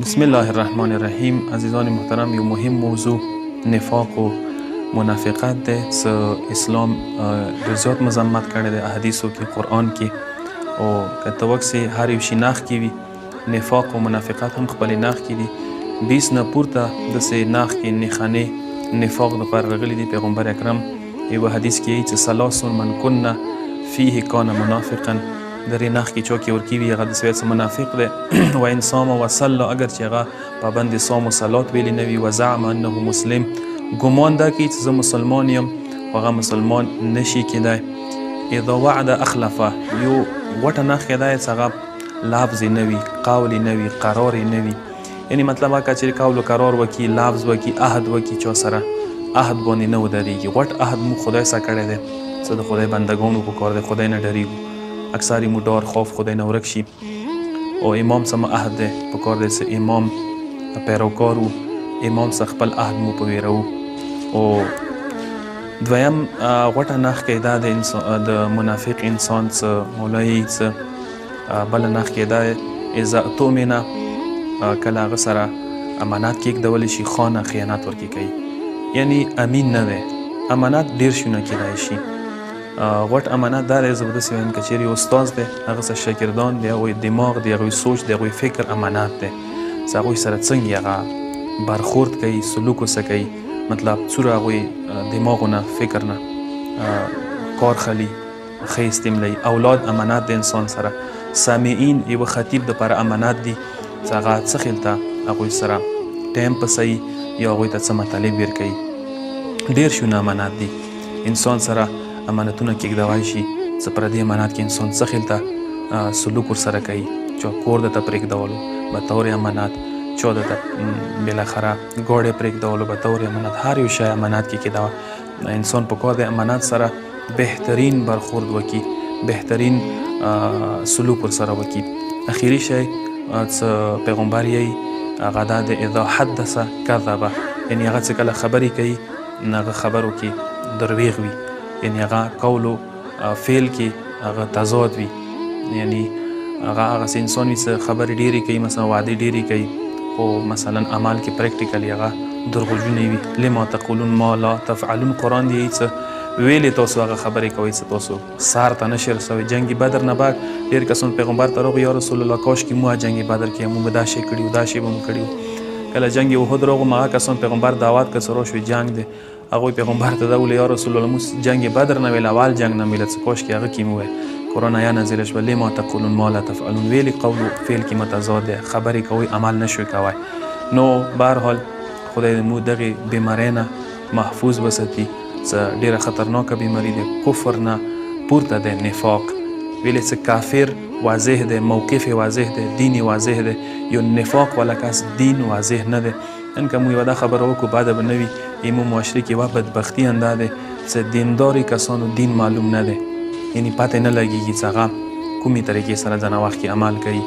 بسم الله الرحمن الرحیم. عزیزان محترم، یو مهم موضوع نفاق و منافقت ده څه اسلام ډېر زیات مذمت کړی دی احادیثو کې، قرآن کې. او که ته وکسې هر یو شي ناخ کې وي، نفاق و منافقت هم خپلې ناخ کې دي. 20 نه پورته داسې ناخ کې نښانې نفاق دپاره راغلي دي. پیغمبر اکرم یو حدیث کې وایي چې ثلاث من کن فیه کان منافقا. درې ناخ کې چا کې ورکي وي هغه داسې څه منافق دی. و ان صام و صلی، اگر چې هغه پابند صام و صلات ویلي نه وي. و زعم انه مسلم، ګمان دا کوي چې زه مسلمان یم، هغه مسلمان نشي کېدای. اذا وعد اخلفه، یو غوټه ناخ کېدای چې هغه لفظ نه وي، قول نه وي، قرار نه وي. یعنی مطلب هغه چې قول و قرار وکي، لفظ وکي، عهد وکي، چا سره عهد باندې نه ودرېږي. غوټ عهد مو خدای سره کړی دی، څه د خدای بندګانو په کار دی، خدای نه ډارېږو. اکثر مو ډار خوف خدای نه ورک شي. او امام سم عهد دی په کار دی چې امام پیروکار و، امام څخه خپل عهد مو په ویرو. او دویم غوټه ناخ کې دا د منافق انسان څه مولایي څه بله ناخ کې دا اذا اؤتمن، کله هغه سره امانات کېږدولی شي، خانه خیانت ورکې کوي. یعنی امین نه دی. امانات ډېر شیونه کېدای شي. غوټ امانت دا دی، زه به داسې وایم که چېرې یو استاز دی، هغه سره شاګردان دی، هغوی دماغ دی، هغوی سوچ دی، هغوی فکر امانات دی. چې هغوی سره څنګه هغه برخورد کوي، سلوک ورسره کوي، مطلب څومره هغوی دماغو نه، فکر نه کار خلي، ښه استملایي. اولاد امانات د انسان سره. سامعین یو خطیب دپاره امانات دي چې هغه څه خیل ته هغوی سره ټایم پسوي یا هغوی ته څه مطالب ورکوي. ډېر شیونه امانات دي. انسان سره امانتونه کېږدوای شي چې پردي امانات کې انسان څه خیل ته سلوک ورسره کوي. چا کور درته پرېږدولو بطور امانات، چا درته بالاخره ګاډی پرېږدولو بطور امانات. هر یو شی امانات کې کېدوه. انسان په کار دی امانات سره بهترین برخورد وکړي، بهترین سلوک ورسره وکړي. اخري شی څه پیغمبر یې هغه دا د اذا حدث کذبه، یعنې هغه چې کله خبرې کوي هغه خبرو کې درویغ وي. یعنی هغه قول و فعل کې هغه تضاد وي. یعنی هغه انسان وي چې خبرې ډېرې کوي، مثلا وعدې ډېرې کوي، خو مثلا عمل کې پریکټیکلی هغه درغجونې وي. لما تقولون ما لا تفعلون. قرآن دی چې ویلې تاسو هغه خبرې کوئ چې تاسو سر ته نشئ رسوئ. جنګ بدر نه بعد ډېر کسان پیغمبر ته راغلي، یا رسول الله کاش کې مو جنګ بدر کې موږ به دا شی کړي وو، دا شی به مو کړي وو. کله جنګ احد راغلو هغه کسان پیغمبر دعوت کړ چې راشئ جنګ دی. هغوی پیغمبر ته دا ویل یا رسول الله موږ جنګ بدر نه ویل، اول جنګ نه ویل چې کاش کې هغه کې مو وی. قرآن آیه نازله شوه لما تقولون ما لا تفعلون. ویلې قول و فعل کې متضاد دی، خبرې کوئ عمل نشوئ کوئ. نو بهرحال خدای دې مو دغې بیمارۍ نه محفوظ وساتي چې ډېره خطرناکه بیماري ده. کفر نه پورته دی نفاق. ویلې چې کافر واضح دی، موقف واضح دی، دین واضح دی. یو نفاق والا کس دین واضح نه دی. نن که موږ یوه دا خبره وکړو بعده به نه وي. ایمو معاشرې کې یوه بدبختي همدا دی چې دینداري کسانو دین معلوم نه دی. یعنې پته نه لګېږي چې هغه کومې طریقې سره ځنه وخت کې عمل کوي.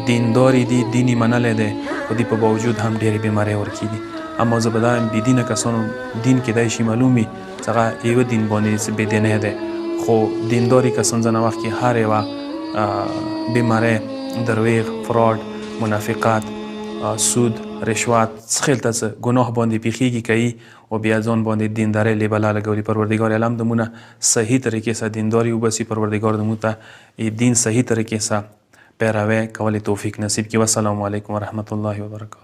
دینداري دي، دین یې منلی دی، خو دې په باوجود هم ډېرې بیمارۍ ورکړي دي. اما زه به دا یم بېدینه کسانو دین کیدای شي معلوم وي چې هغه یوه دین باندې چې بېدینی دی، خو دینداري کسان ځنه وخت کې هر یوه بیمارۍ، درویغ، فراډ، منافقت، سود، رشوت، څه خیل ته څه ګناه باندې پیښیږي کوي او بیا ځان باندې دیندارۍ لیبله لګولي. پروردګار عالم دمونه صحیح طریقې سره دینداري وباسي. پروردګار دمو ته دین صحیح طریقې سره پیروي کولې توفیق نصیب کړي. والسلام علیکم ورحمة الله وبرکاته.